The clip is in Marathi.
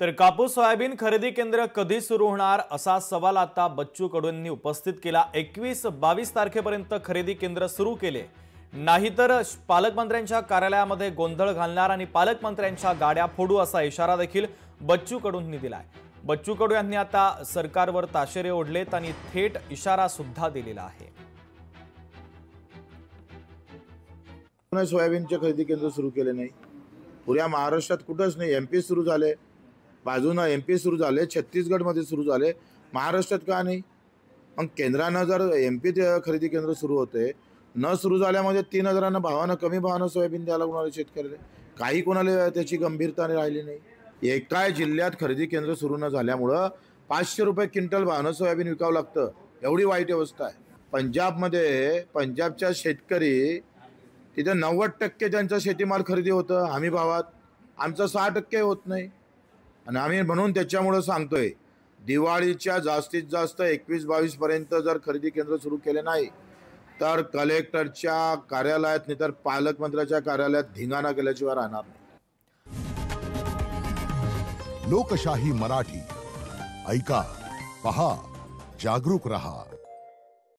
तर कापूस सोयाबीन खरेदी केंद्र कधी सुरू होणार असा सवाल आता बच्चू कडूंनी उपस्थित केला। 21-22 तारखेपर्यंत खरेदी केंद्र सुरू केले नाहीतर पालकमंत्र्यांच्या कार्यालयामध्ये गोंधळ घालणार आणि पालकमंत्र्यांच्या गाड्या फोडू असा इशारा देखील बच्चू कडूंनी दिलाय। बच्चू कडू यांनी आता सरकारवर ताशेरे ओढलेत आणि थेट इशारा सुद्धा दिलेला आहे। सोयाबीनचे खरेदी केंद्र सुरू केले नाही, पुऱ्या महाराष्ट्रात कुठंच नाही। एमपी सुरू झाले, बाजूने एमपी सुरू झाले, छत्तीसगडमध्ये सुरू झाले, महाराष्ट्रात का नाही? मग केंद्रानं जर एमपीत खरेदी केंद्र सुरू होते न सुरू झाल्यामध्ये 3000 भावानं कमी भावानं सोयाबीन द्यायला कोणाला शेतकऱ्याला काही कोणाला त्याची गंभीरता राहिली नाही। एका जिल्ह्यात खरेदी केंद्र सुरू न झाल्यामुळं 500 रुपये क्विंटल भावानं सोयाबीन विकावं लागतं, एवढी वाईट अवस्था आहे। पंजाबमध्ये पंजाबच्या शेतकरी तिथे 90% त्यांचा शेतीमाल खरेदी होतं हमी भावात, आमचं 6% होत नाही। आणि आम्ही म्हणून त्याच्यामुळे सांगतोय दिवाळीच्या जास्तीत जास्त 21-22 पर्यंत जर खरेदी केंद्र सुरू केले नाही तर कलेक्टरच्या कार्यालयात नाही तर पालकमंत्र्याच्या कार्यालयात धिंगाणा केल्याशिवाय राहणार नाही। लोकशाही मराठी ऐका, पहा, जागरूक रहा।